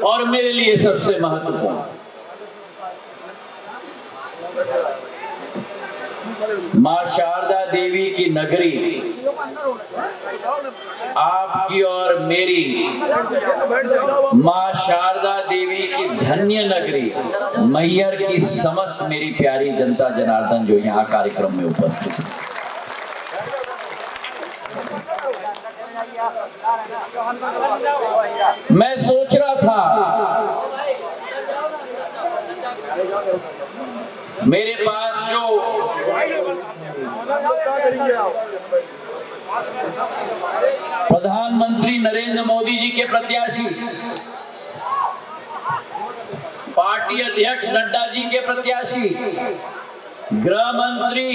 और मेरे लिए सबसे महत्वपूर्ण, मां शारदा देवी की नगरी, आपकी और मेरी मां शारदा देवी की धन्य नगरी मैहर की समस्त मेरी प्यारी जनता जनार्दन जो यहाँ कार्यक्रम में उपस्थित है। मैं सोच रहा था मेरे पास जो प्रधानमंत्री नरेंद्र मोदी जी के प्रत्याशी, पार्टी अध्यक्ष नड्डा जी के प्रत्याशी, गृह मंत्री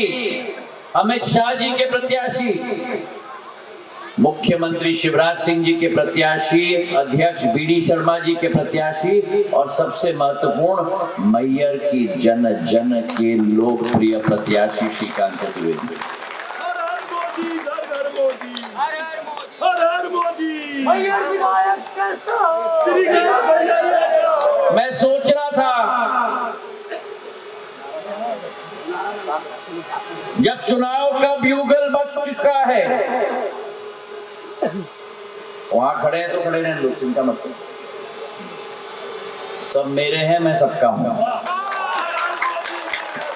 अमित शाह जी के प्रत्याशी, मुख्यमंत्री शिवराज सिंह जी के प्रत्याशी, अध्यक्ष बीडी शर्मा जी के प्रत्याशी और सबसे महत्वपूर्ण मैहर की जन जन के लोकप्रिय प्रत्याशी श्रीकांत चतुर्वेदी। मैं सोच रहा था जब चुनाव का ब्यूगल बज चुका है, वहां खड़े हैं तो खड़े रहें, लोग चिंता मत करो, सब मेरे हैं, मैं सबका हूं,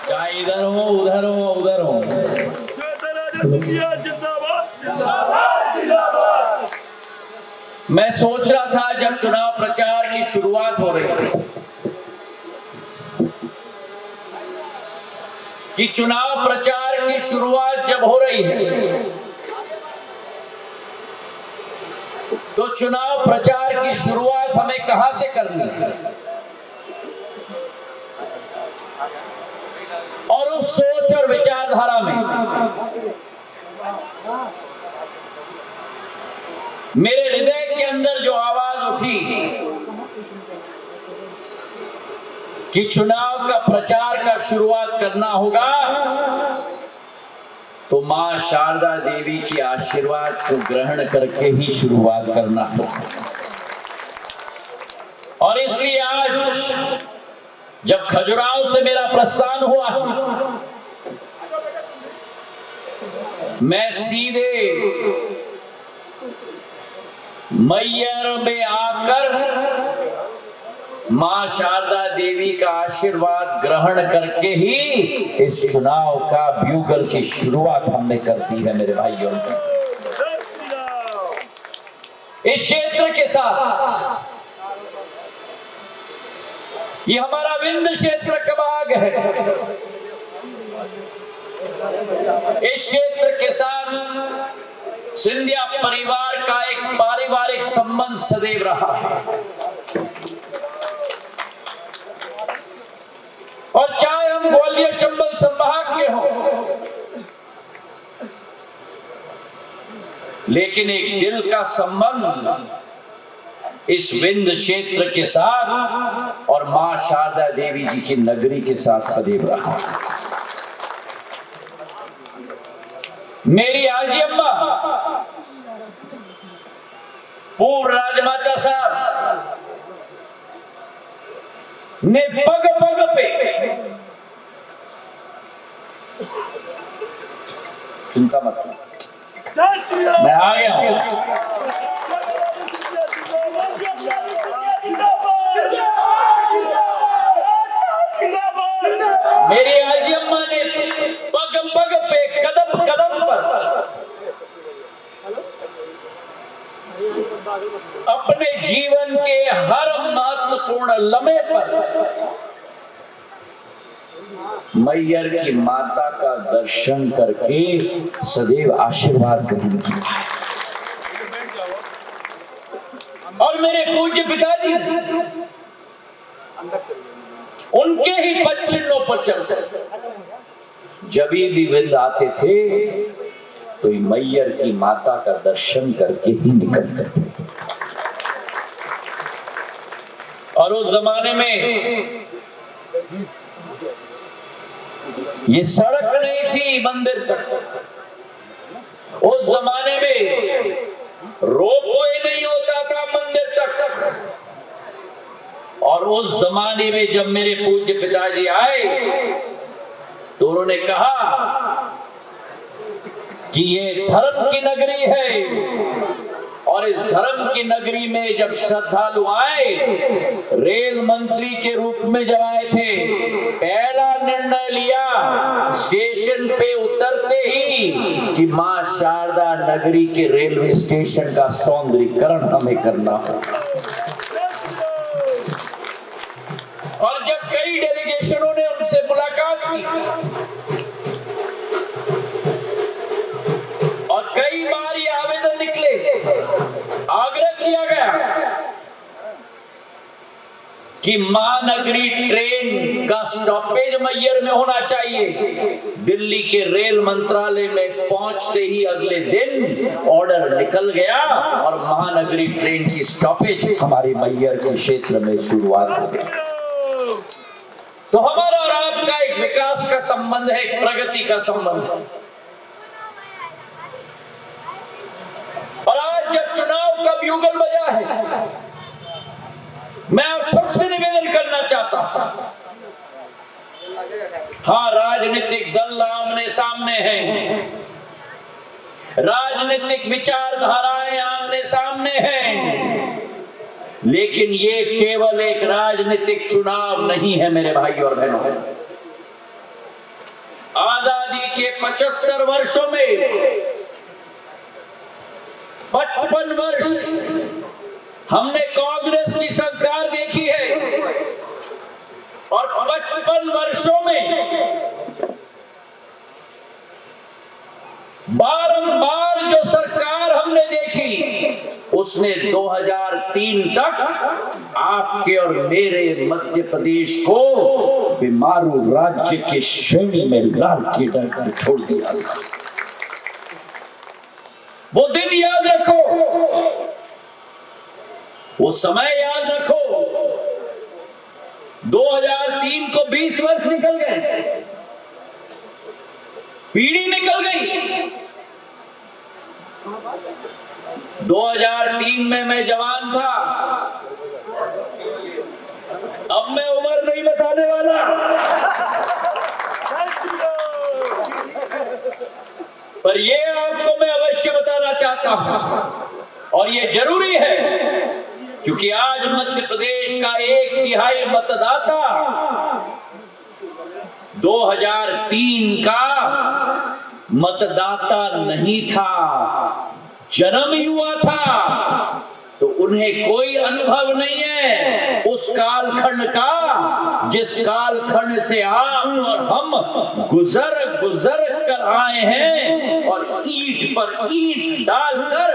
चाहे इधर हो उधर हो उधर हो। मैं सोच रहा था जब चुनाव प्रचार की शुरुआत हो रही थी कि चुनाव प्रचार की शुरुआत जब हो रही है तो चुनाव प्रचार की शुरुआत हमें कहां से करनी है, और उस सोच और विचारधारा में मेरे हृदय के अंदर जो आवाज उठी कि चुनाव का प्रचार का शुरुआत करना होगा तो मां शारदा देवी की आशीर्वाद को ग्रहण करके ही शुरुआत करना होगा। और इसलिए आज जब खजुराहो से मेरा प्रस्थान हुआ, मैं सीधे मैहर में आकर मां शारदा देवी का आशीर्वाद ग्रहण करके ही इस चुनाव का ब्यूगल की शुरुआत हमने कर दी है मेरे भाइयों। इस क्षेत्र के साथ ये हमारा विंध्य क्षेत्र का भाग है, इस क्षेत्र के साथ सिंधिया परिवार का एक पारिवारिक संबंध सदैव रहा है। और चाहे हम ग्वालियर चंबल संभाग के हों, लेकिन एक दिल का संबंध इस विंध्य क्षेत्र के साथ और मां शारदा देवी जी की नगरी के साथ सदैव रहा। मेरी आजी अम्मा पूर्व राजमाता साहब ने पग पग पे, चिंता मत करो मैं आ गया हूं, मेरी आजी अम्मा ने पग पग पे कदम कदम पर अपने जीवन के हर महत्वपूर्ण लम्हे पर मैहर की माता का दर्शन करके सदैव आशीर्वाद ग्रहण किया। और मेरे पूज्य पिताजी उनके ही पच्चीनों पर चलते, जब भी विंध्य आते थे तो मैहर की माता का दर्शन करके ही निकलते थे। और उस जमाने में ये सड़क नहीं थी मंदिर तक, उस जमाने में रोपवे नहीं होता था मंदिर तक, उस जमाने में जब मेरे पूज्य पिताजी आए तो उन्होंने कहा कि ये धर्म की नगरी है और इस धर्म की नगरी में जब श्रद्धालु आए, रेल मंत्री के रूप में जब आए थे, पहला निर्णय लिया स्टेशन पे उतरते ही कि मां शारदा नगरी के रेलवे स्टेशन का सौंदर्यीकरण हमें करना होगा। और जब कई डेलीगेशनों ने उनसे मुलाकात की और कई बार ये आवेदन निकले, आग्रह किया गया कि महानगरी ट्रेन का स्टॉपेज मैयर में होना चाहिए। दिल्ली के रेल मंत्रालय में पहुंचते ही अगले दिन ऑर्डर निकल गया और महानगरी ट्रेन की स्टॉपेज हमारे मैयर के क्षेत्र में शुरुआत हो गई। तो हमारा और आपका एक विकास का संबंध है, एक प्रगति का संबंध है। और आज जब चुनाव का ब्यूगल बजा है, मैं आप सबसे निवेदन करना चाहता हूं, हाँ, राजनीतिक दल आमने सामने हैं, राजनीतिक विचारधाराएं आमने सामने हैं, लेकिन ये केवल एक राजनीतिक चुनाव नहीं है मेरे भाई और बहनों। आजादी के 75 वर्षों में 55 वर्ष हमने कांग्रेस की सरकार देखी है और 55 वर्षों में बारंबार जो सरकार हमने देखी उसने 2003 तक आपके और मेरे मध्य प्रदेश को बीमारू राज्य की श्रेणी में लाल कीड़ा कर छोड़ दिया। वो दिन याद रखो, वो समय याद रखो। 2003 को 20 वर्ष निकल गए, पीढ़ी निकल गई। 2003 में मैं जवान था, अब मैं उम्र नहीं बताने वाला, पर ये आपको मैं अवश्य बताना चाहता हूं और ये जरूरी है क्योंकि आज मध्य प्रदेश का 1/3 मतदाता 2003 का मतदाता नहीं था, जन्म ही हुआ था, तो उन्हें कोई अनुभव नहीं है उस कालखंड का जिस कालखंड से आप और हम गुजर कर आए हैं और ईंट पर ईंट डालकर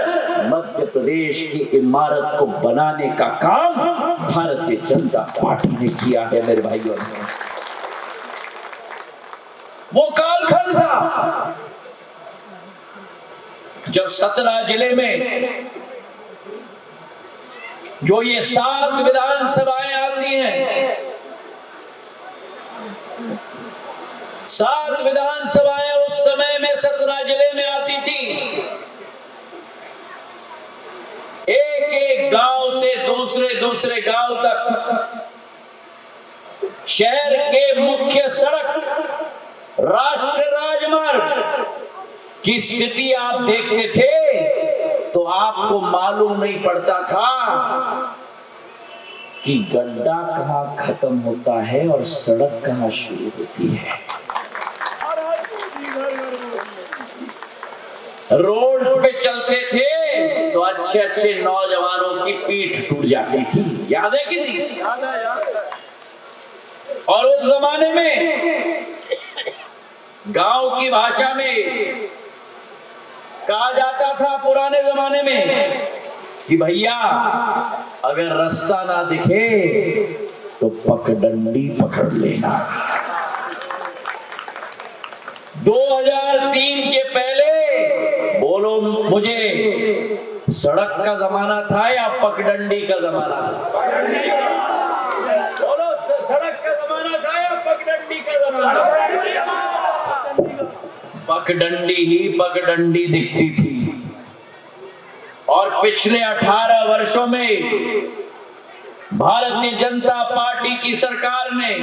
मध्य प्रदेश की इमारत को बनाने का काम भारतीय जनता पार्टी ने किया है मेरे भाइयों। वो कालखंड था जब सतना जिले में जो ये 7 विधानसभाएं आती हैं, 7 विधानसभाएं उस समय में सतना जिले में आती थी। एक गांव से दूसरे गांव तक शहर के मुख्य सड़क, राष्ट्रीय राजमार्ग की स्थिति आप देखते थे तो आपको मालूम नहीं पड़ता था कि गड्ढा कहां खत्म होता है और सड़क कहां शुरू होती है। रोड पे चलते थे तो अच्छे नौजवानों की पीठ टूट जाती थी, याद है कि नहीं? और उस जमाने में गांव की भाषा में कहा जाता था पुराने जमाने में कि भैया अगर रास्ता ना दिखे तो पगडंडी पकड़ लेना। 2003 के पहले बोलो मुझे, सड़क का जमाना था या पगडंडी का जमाना था? बोलो, सड़क का जमाना था या पगडंडी का जमाना? पगडंडी ही पगडंडी दिखती थी। और पिछले 18 वर्षों में भारतीय जनता पार्टी की सरकार ने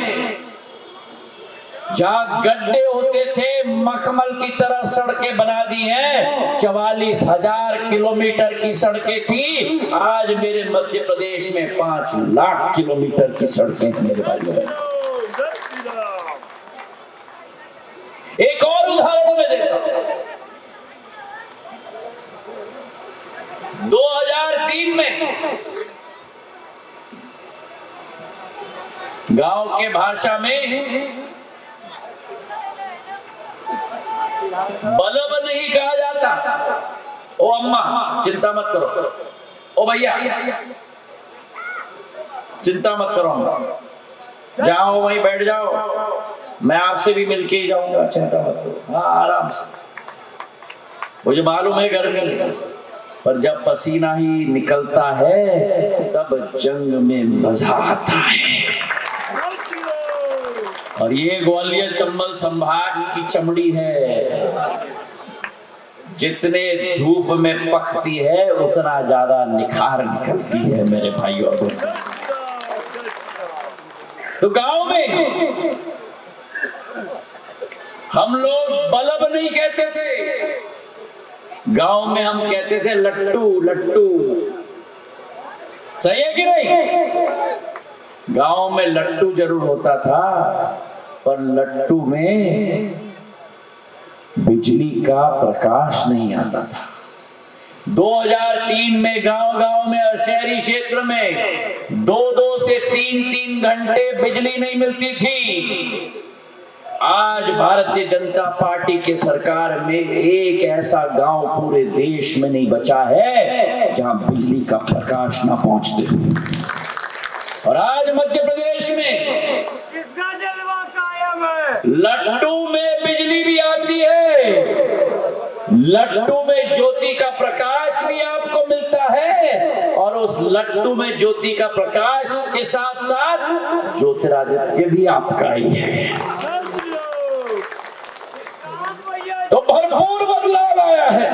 जहां गड्ढे होते थे मखमल की तरह सड़कें बना दी हैं। 44,000 किलोमीटर की सड़कें थी, आज मेरे मध्य प्रदेश में 5 लाख किलोमीटर की सड़कें हैं मेरे भाइयों। एक और उदाहरण में देखा, 2003 में गांव के भाषा में बल्ब नहीं कहा जाता। ओ अम्मा चिंता मत करो, ओ भैया चिंता मत करो, अम्मा जाओ वहीं बैठ जाओ, मैं आपसे भी मिलके ही जाऊंगा, चिंता मत करो, हाँ आराम से। मुझे मालूम है गर्मी, पर जब पसीना ही निकलता है तब जंग में मजा आता है। और ये ग्वालियर चंबल संभाग की चमड़ी है, जितने धूप में पकती है उतना ज्यादा निखार निकलती है मेरे भाइयों। तो गांव में हम लोग बल्ब नहीं कहते थे, गांव में हम कहते थे लट्टू लट्टू। सही है कि नहीं? गांव में लट्टू जरूर होता था, पर लट्टू में बिजली का प्रकाश नहीं आता था। 2003 में गांव-गांव में और शहरी क्षेत्र में 2-2 से 3-3 घंटे बिजली नहीं मिलती थी। आज भारतीय जनता पार्टी के सरकार में एक ऐसा गांव पूरे देश में नहीं बचा है जहां बिजली का प्रकाश ना पहुंचते हुए। और आज मध्य प्रदेश में किसका जलवा कायम है? लट्टू में बिजली भी आती है, लट्टू में ज्योति का प्रकाश भी आपको मिलता है, और उस लट्टू में ज्योति का प्रकाश के साथ साथ ज्योतिरादित्य भी आपका ही है। तो भरपूर बदलाव आया है।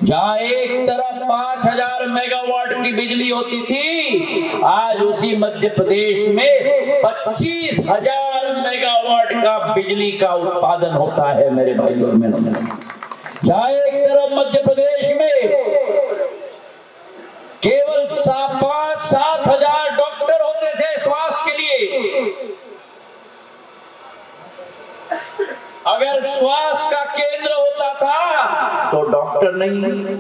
जहां एक तरफ 5,000 मेगावाट की बिजली होती थी, आज उसी मध्य प्रदेश में 25,000 मेगावाट का बिजली का उत्पादन होता है मेरे भाइयों और बहनों। जहां एक तरफ मध्य प्रदेश में केवल 5-7 हजार डॉक्टर होते थे स्वास्थ्य के लिए, अगर स्वास्थ्य का केंद्र होता था तो डॉक्टर नहीं,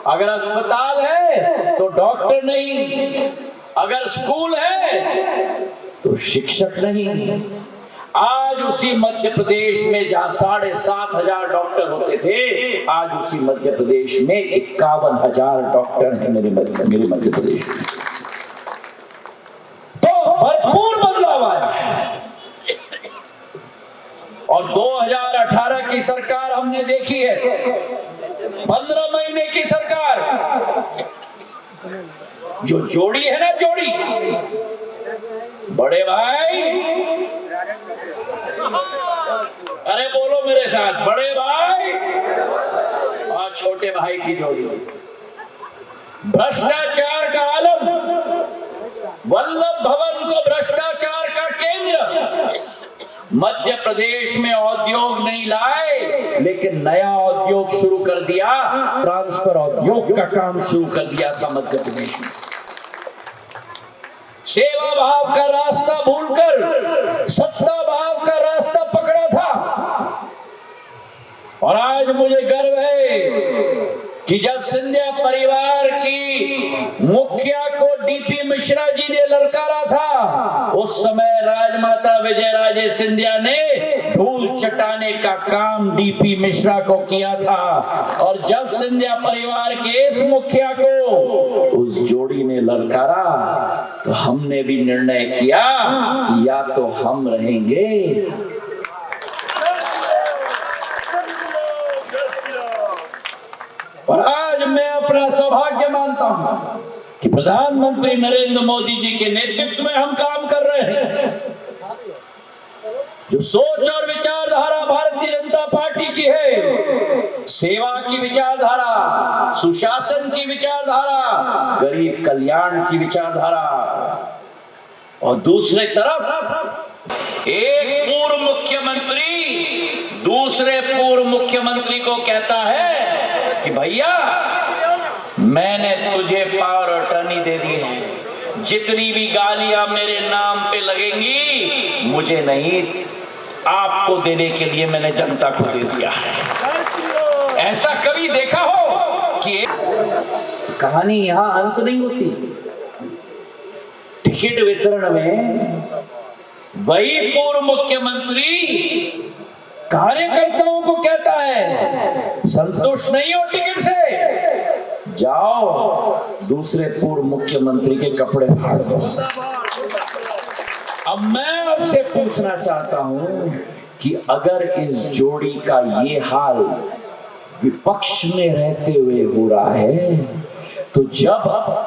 अगर अस्पताल है तो डॉक्टर नहीं, अगर स्कूल है तो शिक्षक नहीं। आज उसी मध्य प्रदेश में जहां 7,500 डॉक्टर होते थे, आज उसी मध्य प्रदेश में 51,000 डॉक्टर हैं मेरे मध्य प्रदेश में। तो भरपूर बदलाव आया है। और 2018 की सरकार हमने देखी है, 15 महीने की सरकार, जो जोड़ी है ना, जोड़ी बड़े भाई, अरे बोलो मेरे साथ, बड़े भाई और छोटे भाई की जोड़ी, भ्रष्टाचार का आलम, वल्लभ भवन को भ्रष्टाचार का केंद्र। मध्य प्रदेश में उद्योग नहीं लाए, लेकिन नया उद्योग शुरू कर दिया, ट्रांसफर उद्योग का काम शुरू कर दिया था मध्य प्रदेश में। सेवा भाव का रास्ता भूलकर सत्ता भाव का रास्ता पकड़ा था। और आज मुझे गर्व है कि जब सिंधिया परिवार की मुखिया को डीपी मिश्रा जी ने ललकारा था, उस समय राजमाता विजयराजे सिंधिया ने धूल चटाने का काम डीपी मिश्रा को किया था। और जब सिंधिया परिवार के इस मुखिया को उस जोड़ी ने ललकारा, तो हमने भी निर्णय किया कि या तो हम रहेंगे और आज मैं अपना सौभाग्य मानता हूं कि प्रधानमंत्री नरेंद्र मोदी जी के नेतृत्व में हम काम कर रहे हैं। जो सोच और विचारधारा भारतीय जनता पार्टी की है, सेवा की विचारधारा, सुशासन की विचारधारा, गरीब कल्याण की विचारधारा। और दूसरे तरफ एक पूर्व मुख्यमंत्री दूसरे पूर्व मुख्यमंत्री को कहता है कि भैया मैंने तुझे पावर अटर्नी दे दी है, जितनी भी गालियां मेरे नाम पे लगेंगी मुझे नहीं, आपको देने के लिए मैंने जनता को दे दिया है। ऐसा कभी देखा हो कि कहानी यहां अंत नहीं होती। टिकट वितरण में वही पूर्व मुख्यमंत्री कार्यकर्ताओं को कहता है संतुष्ट नहीं हो टिकट से, जाओ दूसरे पूर्व मुख्यमंत्री के कपड़े फाड़ दो। अब मैं आपसे पूछना चाहता हूं कि अगर इस जोड़ी का ये हाल विपक्ष में रहते हुए हो रहा है, तो जब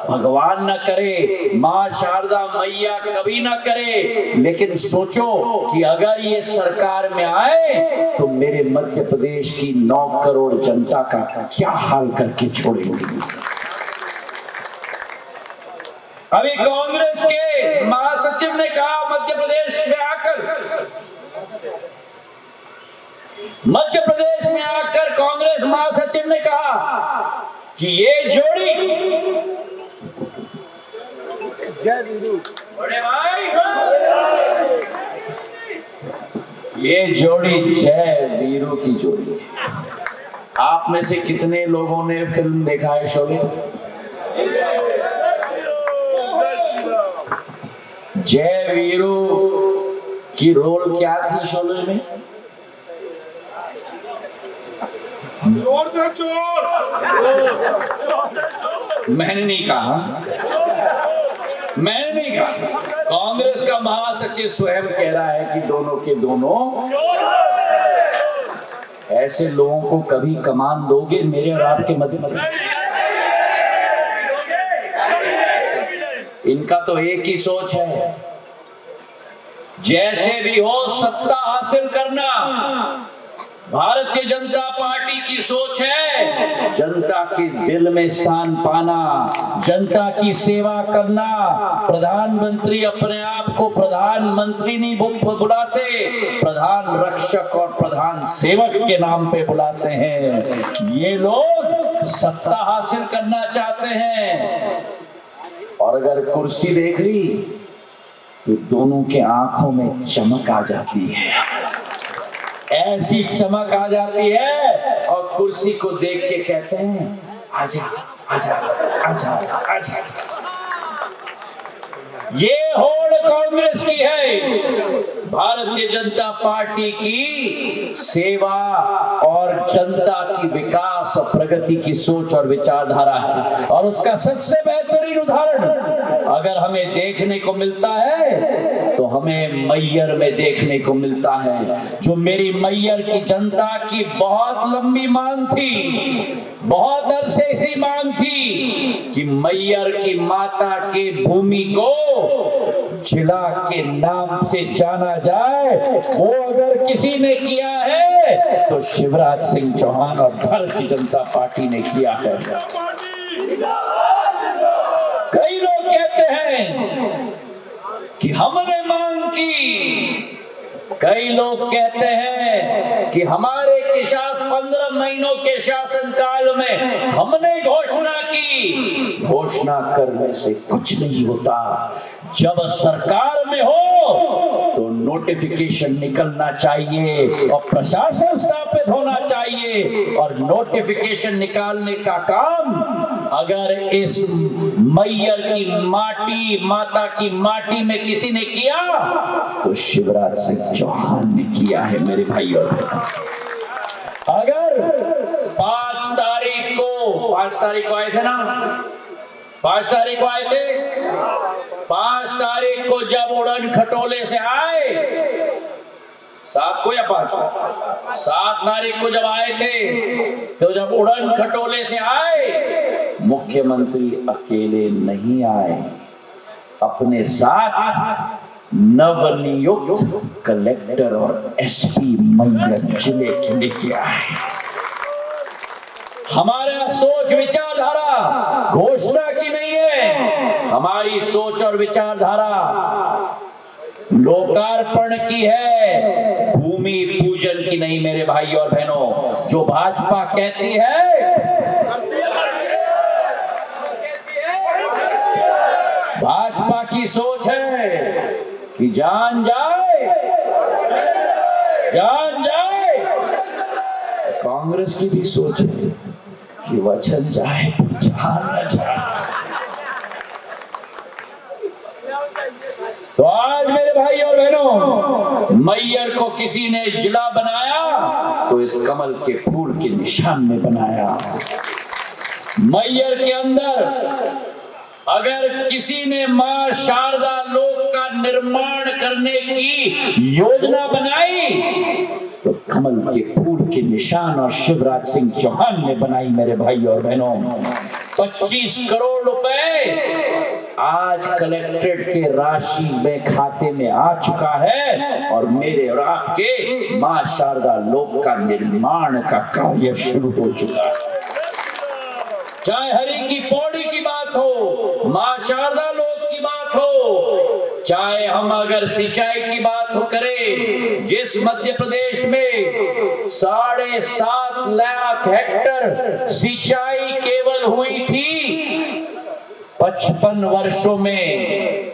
भगवान न करे, मां शारदा मैया कभी ना करे, लेकिन सोचो कि अगर ये सरकार में आए तो मेरे मध्य प्रदेश की 9 करोड़ जनता का क्या हाल करके छोड़ेंगे। अभी कांग्रेस के महासचिव ने कहा मध्य प्रदेश में आकर कांग्रेस महासचिव ने कहा कि ये जोड़ी बड़े भाई, ये जोड़ी जय वीरू की जोड़ी है। आप में से कितने लोगों ने फिल्म देखा है शोले? जय वीरू की रोल क्या थी शोले में? चोर। मैंने नहीं कहा, कांग्रेस का महासचिव स्वयं कह रहा है कि दोनों के दोनों। ऐसे लोगों को कभी कमान दोगे मेरे और आपके मध्य में? इनका तो एक ही सोच है, जैसे भी हो सत्ता हासिल करना। भारतीय जनता पार्टी की सोच है जनता के दिल में स्थान पाना, जनता की सेवा करना। प्रधानमंत्री अपने आप को प्रधानमंत्री नहीं बुलाते, प्रधान रक्षक और प्रधान सेवक के नाम पे बुलाते हैं। ये लोग सत्ता हासिल करना चाहते हैं, और अगर कुर्सी देख ली तो दोनों के आंखों में चमक आ जाती है, ऐसी चमक आ जाती है, और कुर्सी को देख के कहते हैं आजा आजा आजा आजा। ये होड़ कांग्रेस की है। भारतीय जनता पार्टी की सेवा और जनता की विकास और प्रगति की सोच और विचारधारा है, और उसका सबसे बेहतरीन उदाहरण अगर हमें देखने को मिलता है तो हमें मैयर में देखने को मिलता है, जो मेरी मैयर की जनता की बहुत लंबी मांग थी, बहुत अरसे से मांग थी कि मैयर की माता के भूमि को जिला के नाम से जाना जाए। वो अगर किसी ने किया है तो शिवराज सिंह चौहान और भारतीय जनता पार्टी ने किया है। कई लोग कहते हैं कि हमने मांग की, कई लोग कहते हैं कि हमारे के साथ 15 महीनों के शासनकाल में हमने घोषणा की। घोषणा करने से कुछ नहीं होता, जब सरकार में हो तो नोटिफिकेशन निकलना चाहिए और प्रशासन स्थापित होना चाहिए, और नोटिफिकेशन निकालने का काम अगर इस मैयर की माटी, माता की माटी में किसी ने किया तो शिवराज सिंह चौहान ने किया है मेरे भाइयों। अगर 5 तारीख को आए थे ना, 5 तारीख को आए थे, 5 तारीख को जब उड़न खटोले से आए, 7 को या 5 को, 7 तारीख को जब आए थे, तो जब उड़न खटोले से आए, मुख्यमंत्री अकेले नहीं आए, अपने साथ नवनियुक्त कलेक्टर और एसपी मैयर जिले के लेके आए। हमारा सोच विचारधारा घोषणा की नहीं है, हमारी सोच और विचारधारा लोकार्पण की है, भूमि पूजन की नहीं मेरे भाई और बहनों। जो भाजपा कहती है, भाजपा की सोच है कि जान जाए, जान जाए। कांग्रेस की भी सोच है कि वचन जाए, जान न जाए। तो आज मेरे भाई और बहनों, मैयर को किसी ने जिला बनाया तो इस कमल के फूल के निशान में बनाया। मैयर के अंदर अगर किसी ने मां शारदा लोक का निर्माण करने की योजना बनाई तो कमल के फूल के निशान और शिवराज सिंह चौहान ने बनाई मेरे भाई और बहनों। 25 करोड़ रुपए आज कलेक्ट्रेट के राशि में खाते में आ चुका है और मेरे और आपके मां शारदा लोक का निर्माण का कार्य शुरू हो चुका है। चाहे हरि की पौड़ी की बात हो, मां शारदा लोक की बात हो, चाहे हम अगर सिंचाई की बात हो करें, जिस मध्य प्रदेश में 7.5 लाख हेक्टर सिंचाई केवल हुई थी 55 वर्षों में,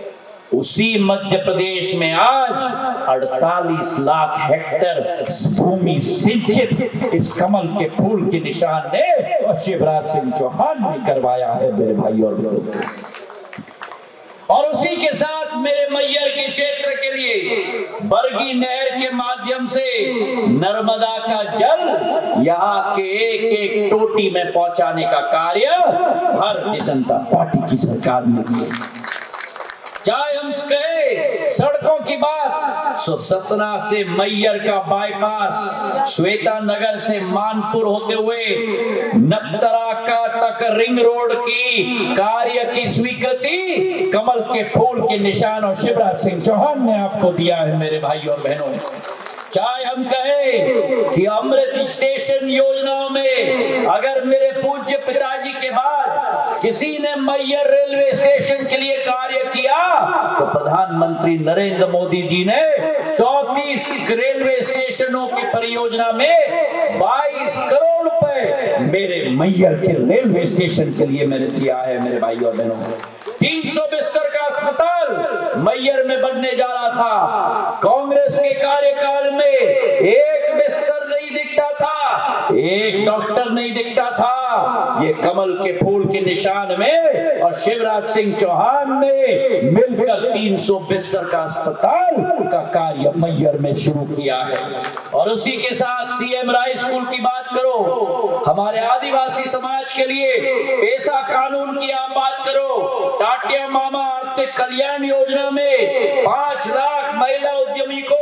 उसी मध्य प्रदेश में आज 48 लाख हेक्टर भूमि सिंचित इस कमल के फूल के निशान ने और शिवराज सिंह चौहान ने करवाया है मेरे भाई और बहनों। और उसी के साथ मेरे मैयर के क्षेत्र के लिए बरगी नहर के माध्यम से नर्मदा का जल यहाँ के एक एक टोटी में पहुंचाने का कार्य भारतीय जनता पार्टी की सरकार ने किया। चाहे हम कहें सड़कों की बात, सो सतना से मैयर का बाईपास, श्वेता नगर से मानपुर होते हुए नक्तरा का तक रिंग रोड की कार्य की स्वीकृति कमल के फूल के निशान और शिवराज सिंह चौहान ने आपको दिया है मेरे भाई और बहनों। चाहे हम कहें कि अमृत स्टेशन योजनाओं में अगर मेरे पूज्य पिताजी के बाद किसी ने मैयर रेलवे स्टेशन के लिए कार्य किया तो प्रधानमंत्री नरेंद्र मोदी जी ने 34 रेलवे स्टेशनों की परियोजना में 22 करोड़ रुपए मेरे मैयर के रेलवे स्टेशन के लिए मैंने दिया है मेरे भाई और बहनों। 300 बिस्तर का अस्पताल मैयर में बनने जा रहा था, कांग्रेस के कार्यकाल में एक बिस्तर नहीं दिखता था, एक डॉक्टर नहीं दिखता था। ये कमल के फूल के निशान में और शिवराज सिंह चौहान ने मिलकर 300 बिस्तर का अस्पताल का कार्य मैयर में शुरू किया है। और उसी के साथ सीएम राय स्कूल की बात करो, हमारे आदिवासी समाज के लिए पेशा कानून की आप बात करो, टाटिया मामा आर्थिक कल्याण योजना में 5 लाख महिला उद्यमी को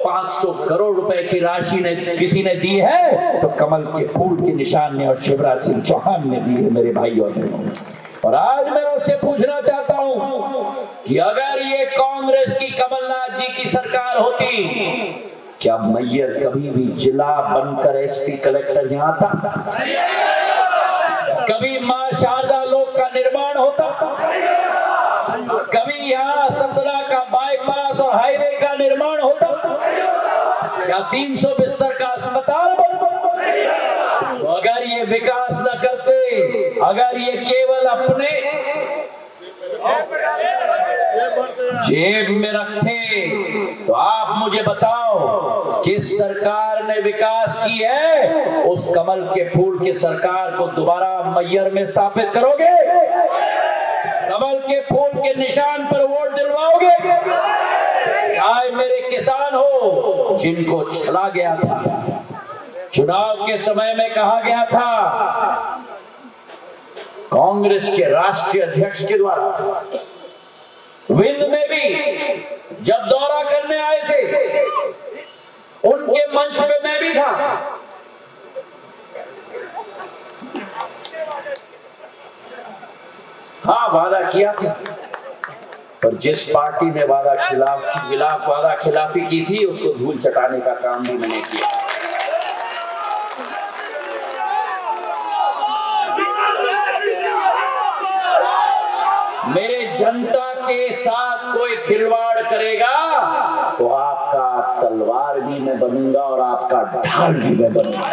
500 करोड़ रुपए की राशि ने किसी ने दी है तो कमल के फूल के निशान ने और शिवराज सिंह चौहान ने दी है मेरे भाई और बहनों। और आज मैं उससे पूछना चाहता हूं कि अगर ये कांग्रेस की कमलनाथ जी की सरकार होती, क्या मैयर कभी भी जिला बनकर एसपी कलेक्टर यहां आता? कभी मां शारदा लोक का निर्माण होता? कभी यहाँ सतना का बाईपास और हाईवे का निर्माण होता? या 300 बिस्तर का अस्पताल बनता? तो अगर ये विकास न करते, अगर ये केवल अपने जेब में रखते, तो आप मुझे बताओ किस सरकार ने विकास की है? उस कमल के फूल की सरकार को दोबारा मैयर में स्थापित करोगे? कमल के फूल के निशान पर वोट दिलवाओगे? चाहे मेरे किसान हो जिनको छला गया था, चुनाव के समय में कहा गया था कांग्रेस के राष्ट्रीय अध्यक्ष के द्वारा, विंध में भी जब दौरा करने आए थे उनके मंच पे मैं भी था, हाँ वादा किया था, पर जिस पार्टी ने वादा खिलाफी की थी उसको धूल चटाने का काम भी मैंने किया। मेरे जनता के साथ कोई खिलवाड़ करेगा तो आपका तलवार भी मैं बनूंगा और आपका ढाल भी मैं बनूंगा।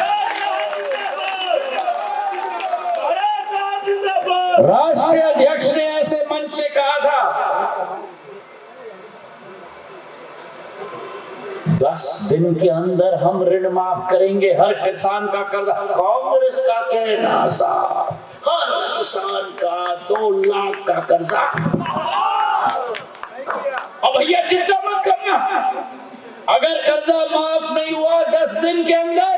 राष्ट्रीय अध्यक्ष ने ऐसे मंच से कहा था 10 दिन के अंदर हम ऋण माफ करेंगे, हर किसान का कर्जा। कांग्रेस का कहना साफ, हर किसान का 2 लाख का कर्जा। अब भैया चिंता मत करना, अगर कर्जा माफ नहीं हुआ 10 दिन के अंदर,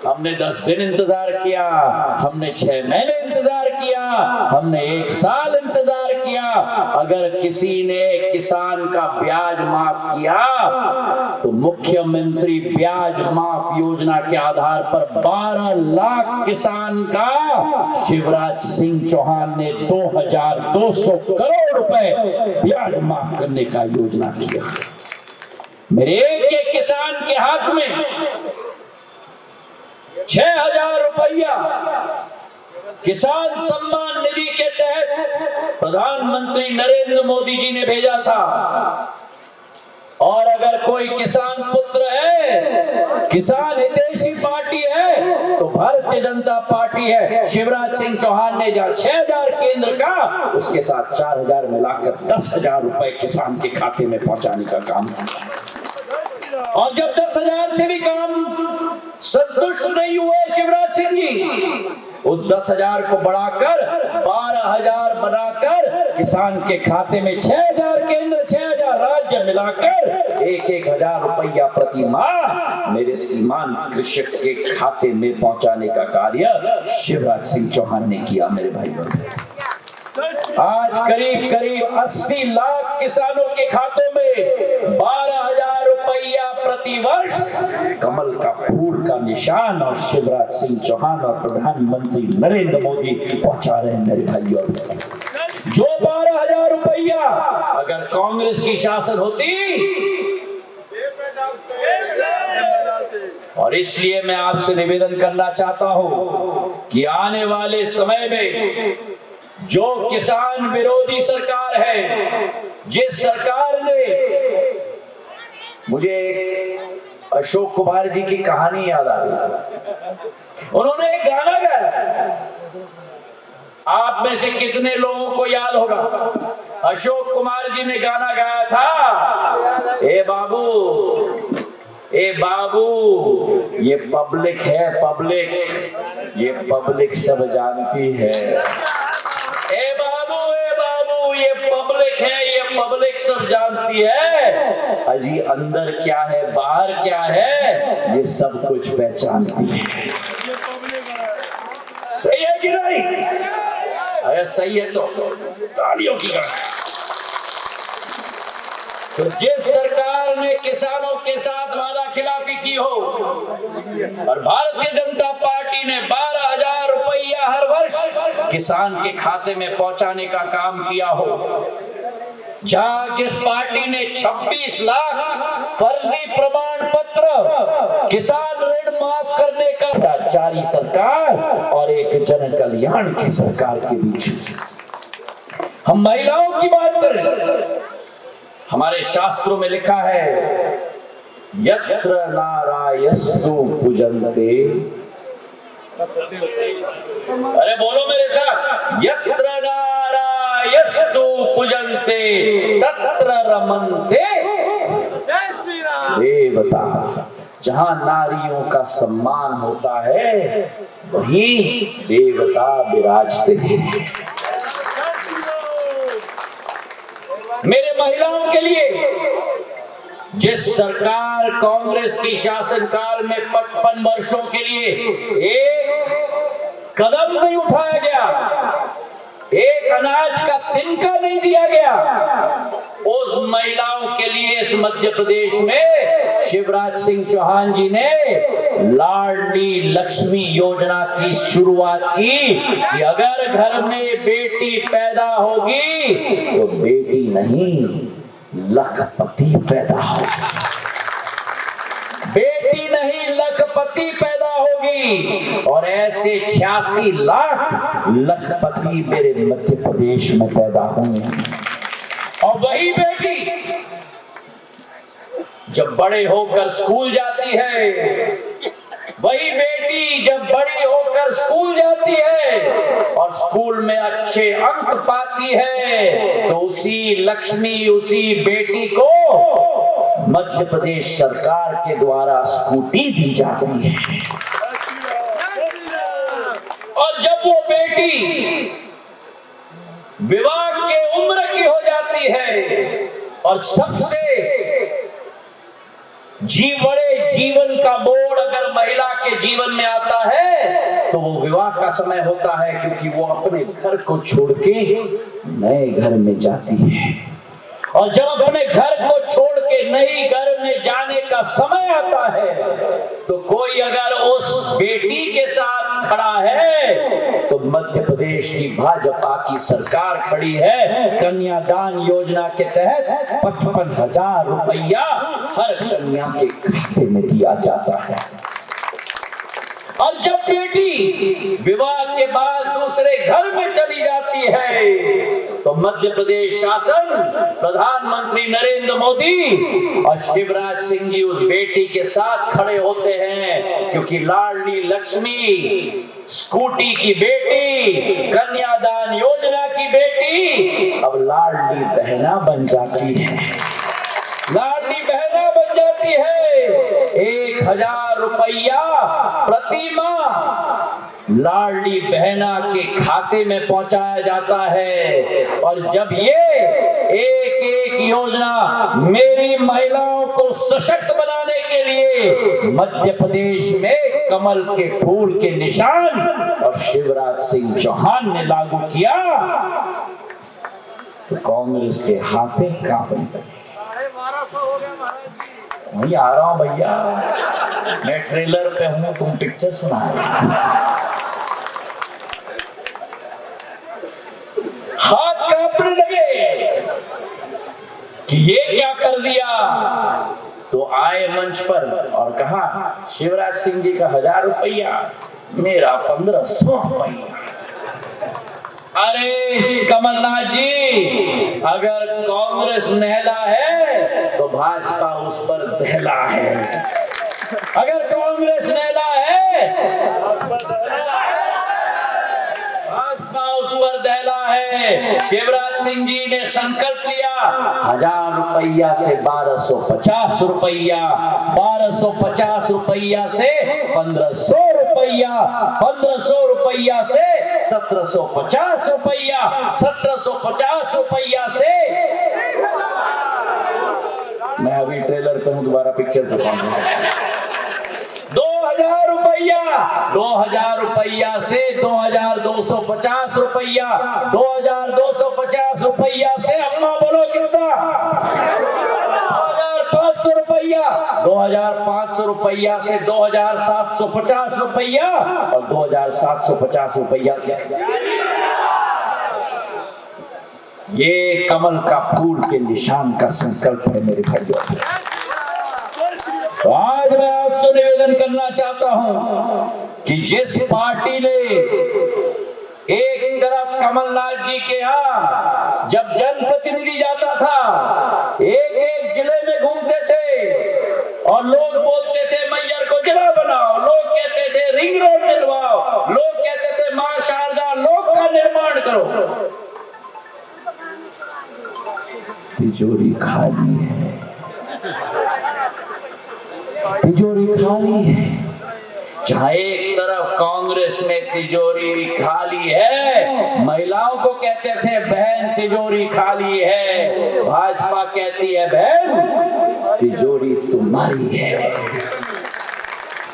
हमने 10 दिन इंतजार किया, हमने 6 महीने इंतजार किया, हमने 1 साल इंतजार किया, अगर किसी ने किसान का ब्याज माफ किया तो मुख्यमंत्री ब्याज माफ योजना के आधार पर 12 लाख किसान का शिवराज सिंह चौहान ने 2200 करोड़ रुपए ब्याज माफ करने का योजना किया। मेरे एक किसान के हाथ में 6000 रुपया किसान सम्मान निधि के तहत प्रधानमंत्री नरेंद्र मोदी जी ने भेजा था। और अगर कोई किसान पुत्र है, किसान हितैषी पार्टी है तो भारतीय जनता पार्टी है। शिवराज सिंह चौहान ने जहां 6000 केंद्र का, उसके साथ 4000 मिलाकर 10,000 रुपए किसान के खाते में पहुंचाने का काम किया। और जब 10,000 से भी काम संतुष्ट नहीं हुए शिवराज सिंह जी, उस 10,000 को बढ़ाकर 12,000 बनाकर किसान के खाते में 6,000 केंद्र, 6,000 राज्य मिलाकर 1,000 रुपया प्रति माह मेरे सीमांत कृषक के खाते में पहुंचाने का कार्य शिवराज सिंह चौहान ने किया। मेरे भाइयों, आज करीब करीब 80 लाख किसानों के खातों में 12,000 रुपया प्रति वर्ष कमल का फूल का निशान और शिवराज सिंह चौहान और प्रधानमंत्री नरेंद्र मोदी पहुंचा रहे हैं। मेरे भाइयों, जो 12,000 रुपया अगर कांग्रेस की शासन होती, और इसलिए मैं आपसे निवेदन करना चाहता हूं कि आने वाले समय में जो किसान विरोधी सरकार है, जिस सरकार ने, मुझे एक अशोक कुमार जी की कहानी याद आ रही। उन्होंने एक गाना गाया, आप में से कितने लोगों को याद होगा? अशोक कुमार जी ने गाना गाया था, ए बाबू, ए बाबू, ये पब्लिक है, पब्लिक, ये पब्लिक सब जानती है। ए बाबू, ये पब्लिक है, ये पब्लिक सब जानती है। अजी अंदर क्या है, बाहर क्या है, ये सब कुछ पहचानती है। सही है कि नहीं? अरे सही है तो तालियों की गणना। तो जिस सरकार ने किसानों के साथ वादा खिलाफी की हो और भारतीय जनता पार्टी ने 12,000 रुपया हर वर्ष किसान के खाते में पहुंचाने का काम किया हो, जहां जिस पार्टी ने 26 लाख फर्जी प्रमाण पत्र किसान ऋण माफ करने का, जारी सरकार और एक जन कल्याण की सरकार के बीच हम महिलाओं की बात करें। हमारे शास्त्रों में लिखा है, यत्र नारायस्तु पूजन्ते, अरे बोलो मेरे साथ, यत्र नारायस्तु पूजन्ते तत्र रमन्ते देवता। जहां नारियों का सम्मान होता है वहीं देवता विराजते हैं। मेरे महिलाओं के लिए जिस सरकार कांग्रेस की शासनकाल में 55 वर्षों के लिए एक कदम नहीं उठाया गया, एक अनाज का तिनका नहीं दिया गया, उस महिलाओं के लिए इस मध्य प्रदेश में शिवराज सिंह चौहान जी ने लाडली लक्ष्मी योजना की शुरुआत की कि अगर घर में बेटी पैदा होगी तो बेटी नहीं लखपति पैदा होगी, बेटी नहीं लखपति पैदा होगी। हुई और ऐसे 86 लाख लखपति मेरे मध्य प्रदेश में पैदा हुए। और वही बेटी जब बड़े होकर स्कूल जाती है, वही बेटी जब बड़ी होकर स्कूल जाती है और स्कूल में अच्छे अंक पाती है, तो उसी लक्ष्मी, उसी बेटी को मध्य प्रदेश सरकार के द्वारा स्कूटी दी जाती है। और जब वो बेटी विवाह के उम्र की हो जाती है और सबसे बड़े जीवन का मोड़ अगर महिला के जीवन में आता है तो वो विवाह का समय होता है, क्योंकि वो अपने घर को छोड़ के नए घर में जाती है। और जब अपने घर को छोड़ के नई घर में जाने का समय आता है तो कोई अगर उस बेटी के साथ खड़ा है तो मध्य प्रदेश की भाजपा की सरकार खड़ी है। कन्यादान योजना के तहत 55,000 रुपया हर कन्या के खाते में दिया जाता है। और जब बेटी विवाह के बाद दूसरे घर में चली जाती है तो मध्य प्रदेश शासन, प्रधानमंत्री नरेंद्र मोदी और शिवराज सिंह जी उस बेटी के साथ खड़े होते हैं, क्योंकि लाडली लक्ष्मी, स्कूटी की बेटी, कन्यादान योजना की बेटी अब लाडली बहना बन जाती है। लाडली बहना बन जाती है। 1,000 रुपया प्रति माह लाडली बहना के खाते में पहुंचाया जाता है। और जब ये एक एक योजना मेरी महिलाओं को सशक्त बनाने के लिए मध्य प्रदेश में कमल के फूल के निशान और शिवराज सिंह चौहान ने लागू किया तो कांग्रेस के हाथे कांपने लगे। वही आ रहा हूं भैया, मैं ट्रेलर पे हूं, तुम पिक्चर सुना रहे। हाथ कांपने लगे कि ये क्या कर दिया। तो आए मंच पर और कहा शिवराज सिंह जी का 1,000 रुपया, मेरा 1,500 रुपया। अरे कमलनाथ जी, अगर कांग्रेस नहला है तो भाजपा उस पर दहला है। अगर कांग्रेस नहला है भाजपा उस पर दहला है। शिवराज सिंह जी ने संकल्प लिया 1,000 रुपया से 1,250 रुपया, 1,250 रुपया से 1,500 रुपया, 1,500 रुपया से 1,750 रुपया, 1,750 रुपया से, मैं अभी ट्रेलर पे हूं, दोबारा पिक्चर दिखाऊंगा, 2,000 रुपया, 2,000 रुपया से 2,250 रुपया, 2,250 रुपया से, अम्मा बोलो कितना, 2,500 रुपया, 2,500 रुपया से 2,750 रुपया और 2,750 रुपया। ये कमल का फूल के निशान का संकल्प है मेरे भाइयों। तो आज मैं आपसे निवेदन करना चाहता हूं कि जिस पार्टी ने एक तरफ कमलनाथ जी के यहाँ जब जनप्रतिनिधि जाता था, एक एक जिले में घूमते थे और लोग बोलते थे मैयर को जिला बनाओ, लोग कहते थे रिंग रोड दिलवाओ, लोग कहते थे मां शारदा लोक का निर्माण करो। तिजोरी खाली है, तिजोरी खाली है। जहां एक तरफ कांग्रेस में तिजोरी खाली है, महिलाओं को कहते थे बहन तिजोरी खाली है, भाजपा कहती है बहन तिजोरी तुम्हारी है।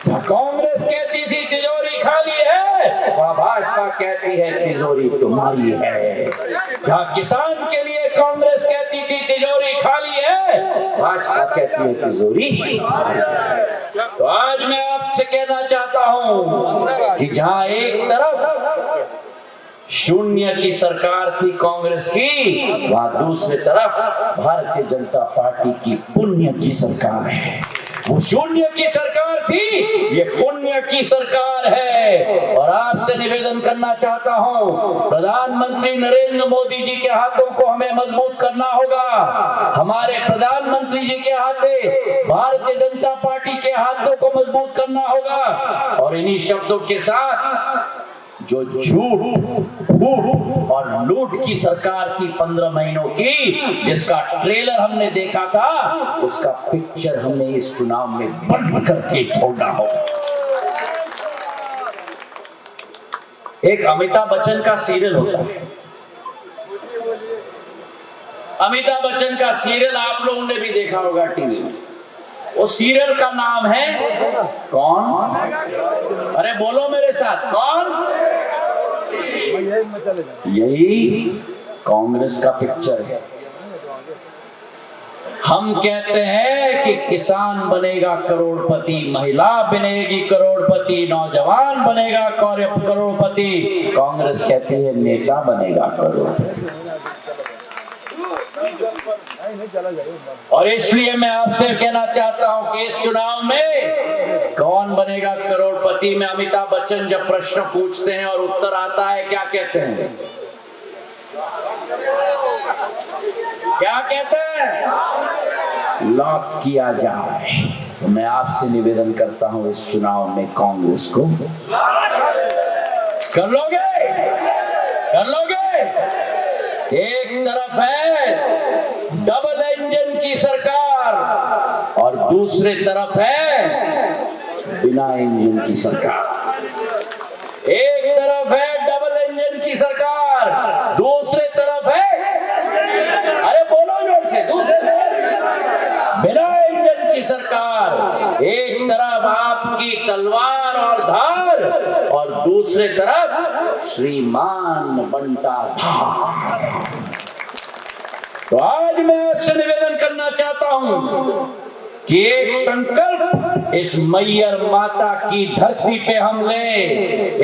जहां कांग्रेस कहती थी तिजोरी खाली है, वहां भाजपा कहती है तिजोरी तुम्हारी है। जहां किसान के लिए कांग्रेस कहती थी तिजोरी खाली है, भाजपा कहती है तिजोरी तुम्हारी है। तो आज मैं आपसे कहना चाहता हूं कि जहां एक तरफ शून्य की सरकार थी कांग्रेस की, वहां दूसरी तरफ भारतीय जनता पार्टी की पुण्य की सरकार है। वो शून्य की सरकार थी ये पुण्य की सरकार है। और आपसे निवेदन करना चाहता हूं, प्रधानमंत्री नरेंद्र मोदी जी के हाथों को हमें मजबूत करना होगा। हमारे प्रधानमंत्री जी के हाथे भारतीय जनता पार्टी के हाथों को मजबूत करना होगा। और इन्हीं शब्दों के साथ जो झूठ और लूट की सरकार की 15 महीनों की, जिसका ट्रेलर हमने देखा था, उसका पिक्चर हमने इस चुनाव में बंद करके छोड़ा होगा। एक अमिताभ बच्चन का सीरियल होता है, अमिताभ बच्चन का सीरियल आप लोगों ने भी देखा होगा टीवी में। वो सीरियल का नाम है कौन? अरे बोलो मेरे साथ, कौन? यही कांग्रेस का पिक्चर है। हम कहते हैं कि किसान बनेगा करोड़पति, महिला बनेगी करोड़पति, नौजवान बनेगा करोड़पति। कांग्रेस कहती है नेता बनेगा करोड़पति। और इसलिए मैं आपसे कहना चाहता हूं कि इस चुनाव में कौन बनेगा करोड़पति में अमिताभ बच्चन जब प्रश्न पूछते हैं और उत्तर आता है, क्या कहते हैं? क्या कहते हैं? लॉक किया जाए। तो मैं आपसे निवेदन करता हूं, इस चुनाव में कांग्रेस को कर लोगे? कर लोगे? एक तरफ है डबल इंजन की सरकार और दूसरे तरफ है बिना इंजन की सरकार। एक तरफ है डबल इंजन की सरकार, दूसरे तरफ है, अरे बोलो जोर से, दूसरे तरफ बिना इंजन की सरकार। एक तरफ आपकी तलवार और धार और दूसरे तरफ श्रीमान बंटा धार। तो आज मैं आपसे निवेदन करना चाहता हूं कि एक संकल्प इस मैयर माता की धरती पे हम ले,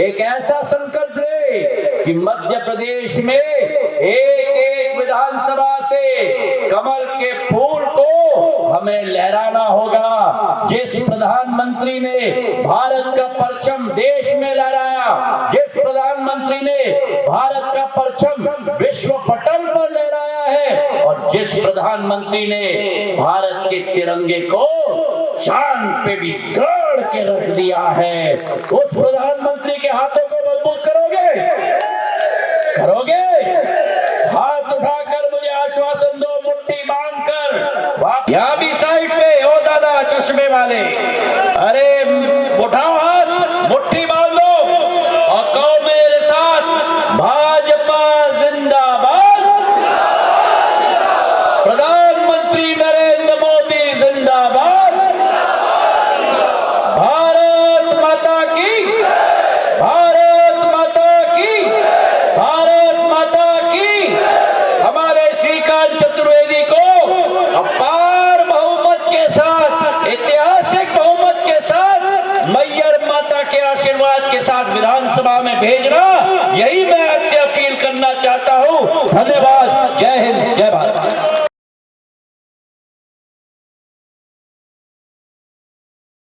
एक ऐसा संकल्प ले कि मध्य प्रदेश में एक एक विधानसभा से कमल के फूल को हमें लहराना होगा। जिस प्रधानमंत्री ने भारत का परचम देश में लहराया, जिस प्रधानमंत्री ने भारत का परचम विश्व पटल पर लहराया है, और जिस प्रधानमंत्री ने भारत के तिरंगे को चांद पे भी गाड़ के रख दिया है, उस प्रधानमंत्री के हाथों को मजबूत करोगे? करोगे? हाथ उठाकर मुझे आश्वासन दो, मुट्ठी बांधकर। यहाँ भी साइड पे हो दादा चश्मे वाले, अरे उठाओ हाथ, मुट्ठी बांध लो और कहो मेरे साथ, भाजपा जिंदाबाद, प्रधानमंत्री नरेंद्र मोदी जिंदाबाद, भारत माता की, भारत माता की, भारत माता की। हमारे श्रीकांत चतुर्वेदी को अपार बहुमत के साथ, ऐतिहासिक बहुमत के साथ, मैयर माता के आशीर्वाद के साथ विधानसभा में भेजना, यही मैं आपसे अपील करना चाहता हूं। धन्यवाद। जय हिंद।